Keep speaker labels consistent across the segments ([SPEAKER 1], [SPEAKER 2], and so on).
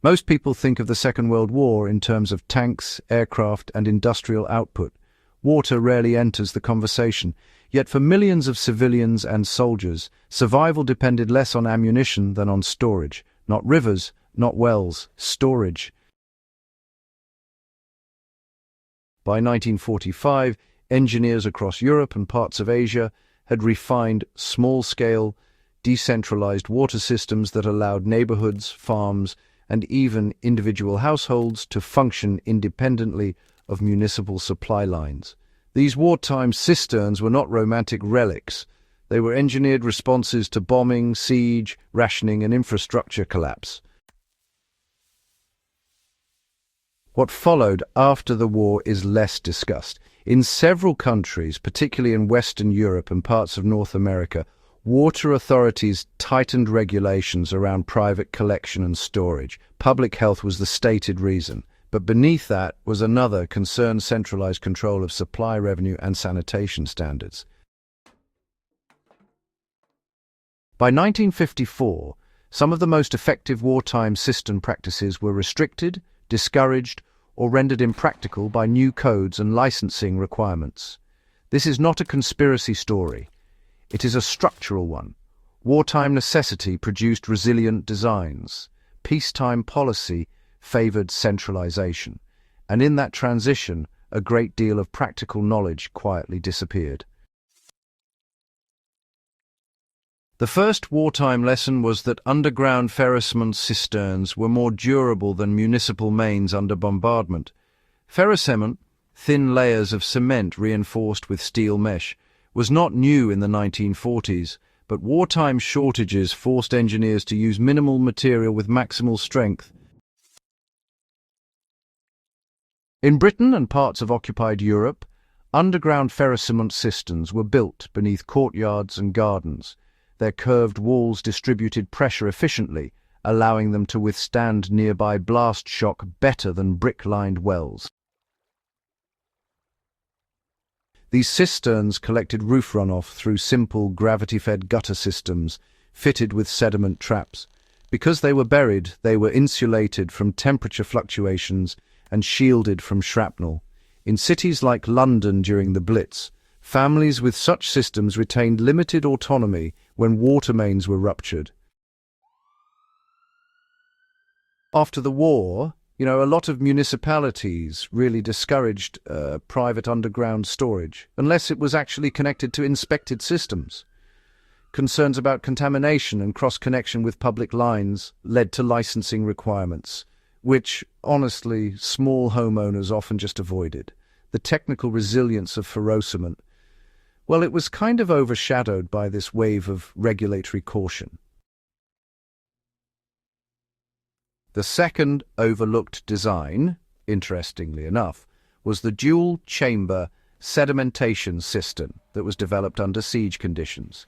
[SPEAKER 1] Most people think of the Second World War in terms of tanks, aircraft, and industrial output. Water rarely enters the conversation, yet for millions of civilians and soldiers, survival depended less on ammunition than on storage. Not rivers, not wells, storage. By 1945, engineers across Europe and parts of Asia had refined small-scale, decentralized water systems that allowed neighborhoods, farms, and even individual households to function independently of municipal supply lines. These wartime cisterns were not romantic relics. They were engineered responses to bombing, siege, rationing, and infrastructure collapse. What followed after the war is less discussed. In several countries, particularly in Western Europe and parts of North America, water authorities tightened regulations around private collection and storage. Public health was the stated reason, but beneath that was another concerned centralized control of supply revenue and sanitation standards. By 1954, some of the most effective wartime cistern practices were restricted, discouraged, or rendered impractical by new codes and licensing requirements. This is not a conspiracy story. It is a structural one. Wartime necessity produced resilient designs. Peacetime policy favored centralization. And in that transition, a great deal of practical knowledge quietly disappeared. The first wartime lesson was that underground ferrocement cisterns were more durable than municipal mains under bombardment. Ferrocement, thin layers of cement reinforced with steel mesh, was not new in the 1940s, but wartime shortages forced engineers to use minimal material with maximal strength. In Britain and parts of occupied Europe, underground ferrocement cisterns were built beneath courtyards and gardens. Their curved walls distributed pressure efficiently, allowing them to withstand nearby blast shock better than brick-lined wells. These cisterns collected roof runoff through simple gravity-fed gutter systems fitted with sediment traps. Because they were buried, they were insulated from temperature fluctuations and shielded from shrapnel. In cities like London during the Blitz, families with such systems retained limited autonomy when water mains were ruptured. After the war, a lot of municipalities really discouraged private underground storage, unless it was actually connected to inspected systems. Concerns about contamination and cross-connection with public lines led to licensing requirements, which, honestly, small homeowners often just avoided. The technical resilience of ferrocement, well, it was kind of overshadowed by this wave of regulatory caution. The second overlooked design, interestingly enough, was the dual-chamber sedimentation cistern that was developed under siege conditions.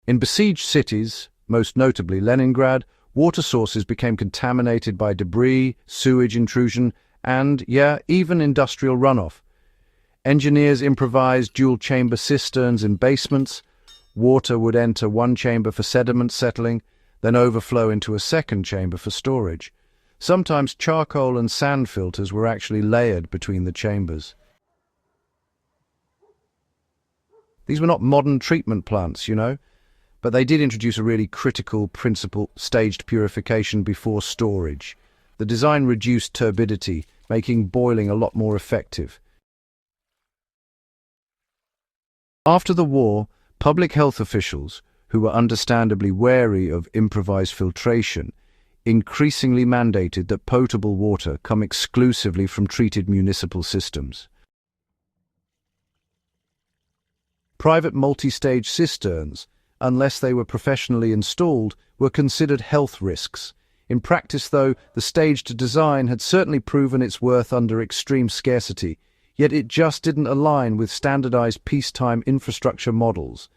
[SPEAKER 1] In besieged cities, most notably Leningrad, water sources became contaminated by debris, sewage intrusion, and, even industrial runoff. Engineers improvised dual-chamber cisterns in basements. Water would enter one chamber for sediment settling, then overflow into a second chamber for storage. Sometimes charcoal and sand filters were actually layered between the chambers. These were not modern treatment plants, but they did introduce a really critical principle: staged purification before storage. The design reduced turbidity, making boiling a lot more effective. After the war, public health officials, who were understandably wary of improvised filtration, increasingly mandated that potable water come exclusively from treated municipal systems. Private multi-stage cisterns, unless they were professionally installed, were considered health risks. In practice, though, the staged design had certainly proven its worth under extreme scarcity, yet it just didn't align with standardized peacetime infrastructure models.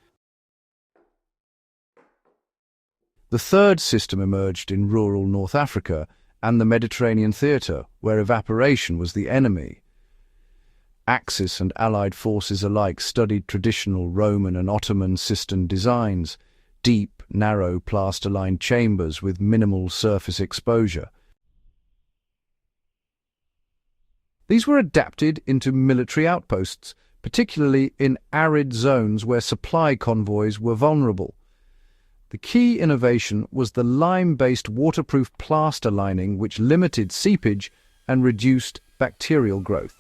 [SPEAKER 1] The third system emerged in rural North Africa and the Mediterranean theatre, where evaporation was the enemy. Axis and Allied forces alike studied traditional Roman and Ottoman cistern designs, deep, narrow, plaster-lined chambers with minimal surface exposure. These were adapted into military outposts, particularly in arid zones where supply convoys were vulnerable. The key innovation was the lime-based waterproof plaster lining, which limited seepage and reduced bacterial growth.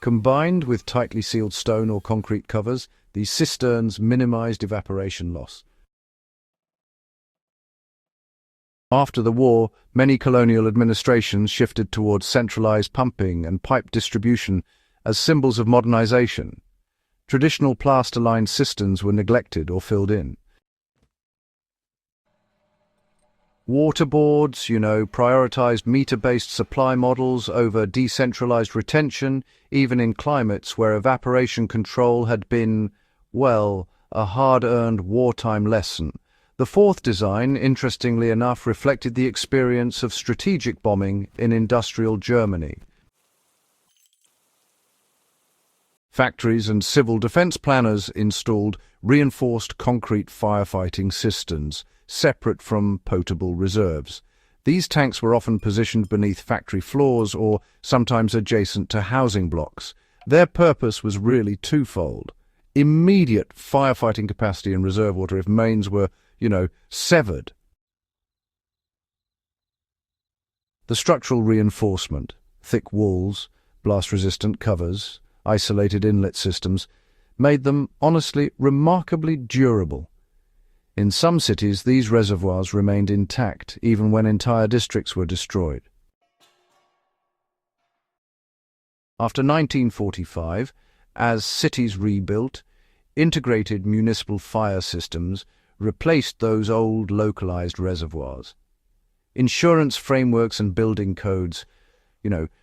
[SPEAKER 1] Combined with tightly sealed stone or concrete covers, these cisterns minimized evaporation loss. After the war, many colonial administrations shifted towards centralized pumping and pipe distribution as symbols of modernization. Traditional plaster-lined cisterns were neglected or filled in. Water boards, prioritized meter-based supply models over decentralized retention, even in climates where evaporation control had been, a hard-earned wartime lesson. The fourth design, interestingly enough, reflected the experience of strategic bombing in industrial Germany. Factories and civil defense planners installed reinforced concrete firefighting cisterns, separate from potable reserves. These tanks were often positioned beneath factory floors or sometimes adjacent to housing blocks. Their purpose was really twofold: immediate firefighting capacity in reserve water if mains were, severed. The structural reinforcement, thick walls, blast-resistant covers, isolated inlet systems, made them, honestly, remarkably durable. In some cities, these reservoirs remained intact, even when entire districts were destroyed. After 1945, as cities rebuilt, integrated municipal fire systems replaced those old localized reservoirs. Insurance frameworks and building codes,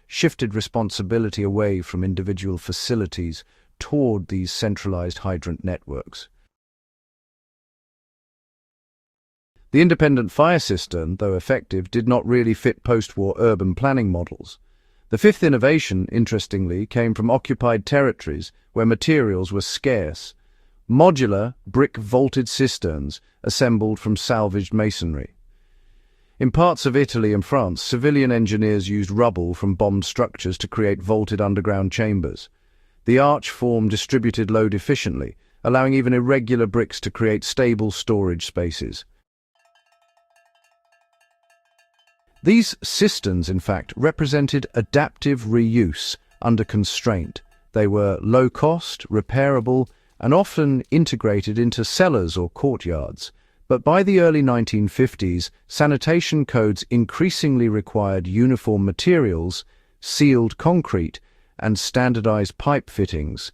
[SPEAKER 1] shifted responsibility away from individual facilities toward these centralized hydrant networks. The independent fire cistern, though effective, did not really fit post-war urban planning models. The fifth innovation, interestingly, came from occupied territories where materials were scarce: modular, brick-vaulted cisterns assembled from salvaged masonry. In parts of Italy and France, civilian engineers used rubble from bombed structures to create vaulted underground chambers. The arch form distributed load efficiently, allowing even irregular bricks to create stable storage spaces. These cisterns, in fact, represented adaptive reuse under constraint. They were low-cost, repairable, and often integrated into cellars or courtyards. But by the early 1950s, sanitation codes increasingly required uniform materials, sealed concrete, and standardized pipe fittings.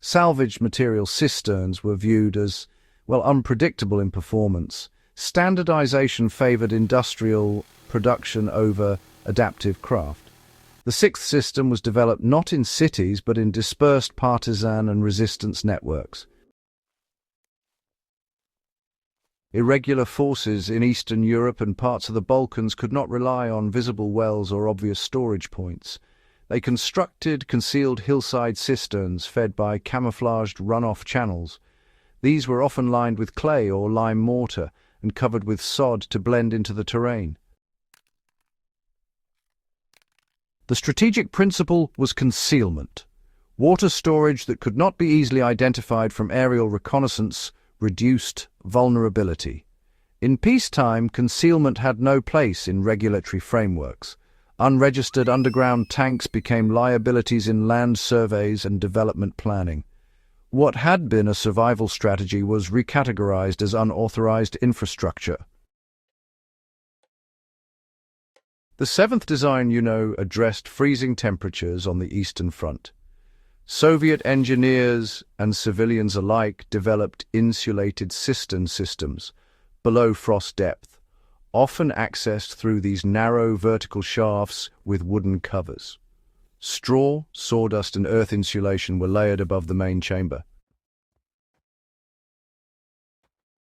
[SPEAKER 1] Salvaged material cisterns were viewed as, unpredictable in performance. Standardization favored industrial production over adaptive craft. The sixth system was developed not in cities but in dispersed partisan and resistance networks. Irregular forces in Eastern Europe and parts of the Balkans could not rely on visible wells or obvious storage points. They constructed concealed hillside cisterns fed by camouflaged runoff channels. These were often lined with clay or lime mortar and covered with sod to blend into the terrain. The strategic principle was concealment. Water storage that could not be easily identified from aerial reconnaissance reduced vulnerability. In peacetime, concealment had no place in regulatory frameworks. Unregistered underground tanks became liabilities in land surveys and development planning. What had been a survival strategy was recategorized as unauthorized infrastructure. The seventh design, addressed freezing temperatures on the Eastern Front. Soviet engineers and civilians alike developed insulated cistern systems below frost depth, often accessed through these narrow vertical shafts with wooden covers. Straw, sawdust, and earth insulation were layered above the main chamber.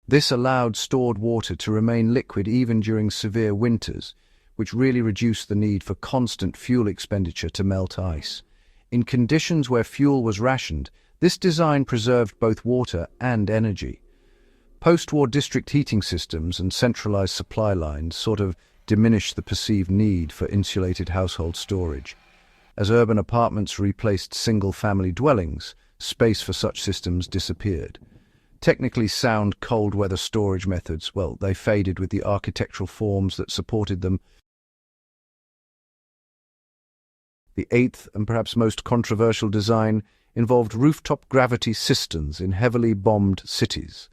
[SPEAKER 1] This allowed stored water to remain liquid even during severe winters, which really reduced the need for constant fuel expenditure to melt ice. In conditions where fuel was rationed, This design preserved both water and energy. Post-war district heating systems and centralized supply lines sort of diminished the perceived need for insulated household storage. As urban apartments replaced single-family dwellings, space for such systems disappeared. Technically sound cold-weather storage methods, well, they faded with the architectural forms that supported them. The eighth and perhaps most controversial design involved rooftop gravity cisterns in heavily bombed cities.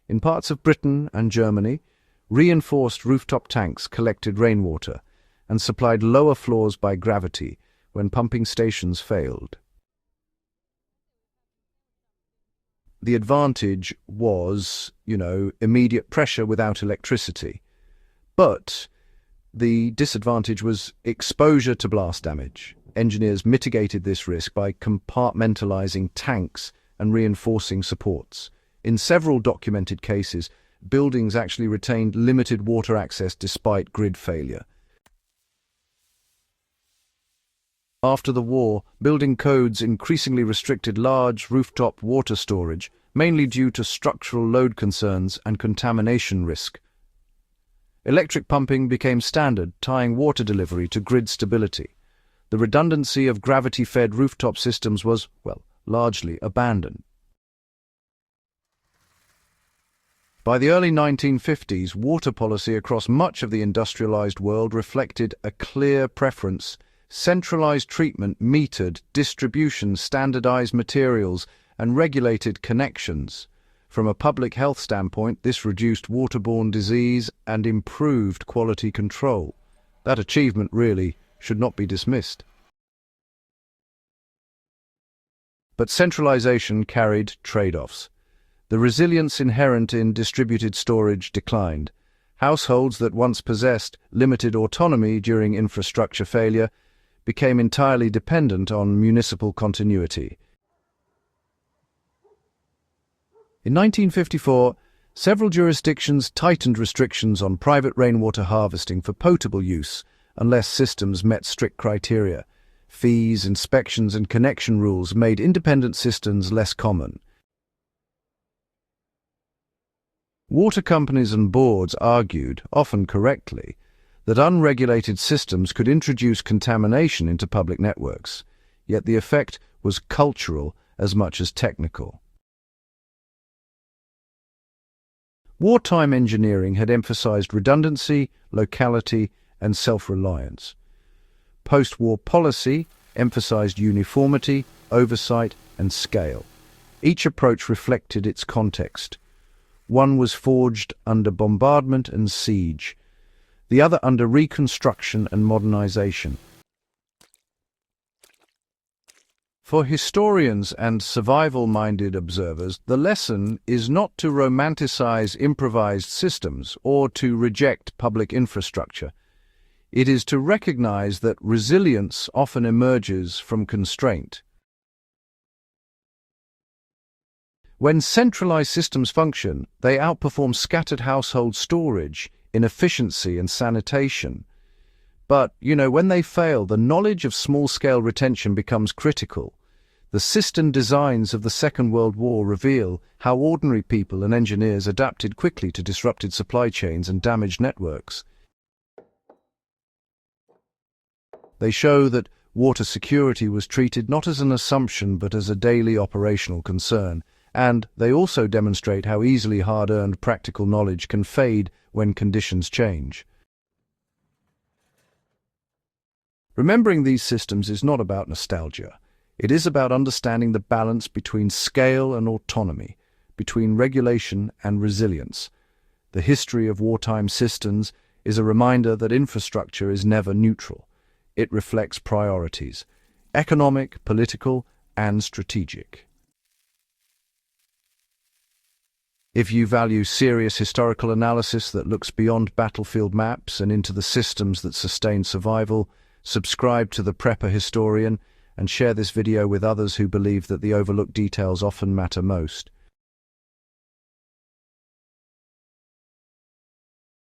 [SPEAKER 1] In parts of Britain and Germany, reinforced rooftop tanks collected rainwater and supplied lower floors by gravity when pumping stations failed. The advantage was, immediate pressure without electricity. But the disadvantage was exposure to blast damage. Engineers mitigated this risk by compartmentalizing tanks and reinforcing supports. In several documented cases, buildings actually retained limited water access despite grid failure. After the war, building codes increasingly restricted large rooftop water storage, mainly due to structural load concerns and contamination risk. Electric pumping became standard, tying water delivery to grid stability. The redundancy of gravity-fed rooftop systems was, largely abandoned. By the early 1950s, water policy across much of the industrialized world reflected a clear preference: centralized treatment, metered distribution, standardized materials, and regulated connections. From a public health standpoint, this reduced waterborne disease and improved quality control. That achievement really should not be dismissed. But centralization carried trade-offs. The resilience inherent in distributed storage declined. Households that once possessed limited autonomy during infrastructure failure became entirely dependent on municipal continuity. In 1954, several jurisdictions tightened restrictions on private rainwater harvesting for potable use unless systems met strict criteria. Fees, inspections, and connection rules made independent cisterns less common. Water companies and boards argued, often correctly, that unregulated systems could introduce contamination into public networks, yet the effect was cultural as much as technical. Wartime engineering had emphasized redundancy, locality, and self-reliance. Post-war policy emphasized uniformity, oversight, and scale. Each approach reflected its context. One was forged under bombardment and siege, the other under reconstruction and modernization. For historians and survival-minded observers, the lesson is not to romanticize improvised systems or to reject public infrastructure. It is to recognize that resilience often emerges from constraint. When centralized systems function, they outperform scattered household storage in efficiency and sanitation. But, when they fail, the knowledge of small-scale retention becomes critical. The cistern designs of the Second World War reveal how ordinary people and engineers adapted quickly to disrupted supply chains and damaged networks. They show that water security was treated not as an assumption but as a daily operational concern, and they also demonstrate how easily hard-earned practical knowledge can fade when conditions change. Remembering these systems is not about nostalgia. It is about understanding the balance between scale and autonomy, between regulation and resilience. The history of wartime cisterns is a reminder that infrastructure is never neutral. It reflects priorities: economic, political, and strategic. If you value serious historical analysis that looks beyond battlefield maps and into the systems that sustain survival, subscribe to The Prepper Historian and share this video with others who believe that the overlooked details often matter most.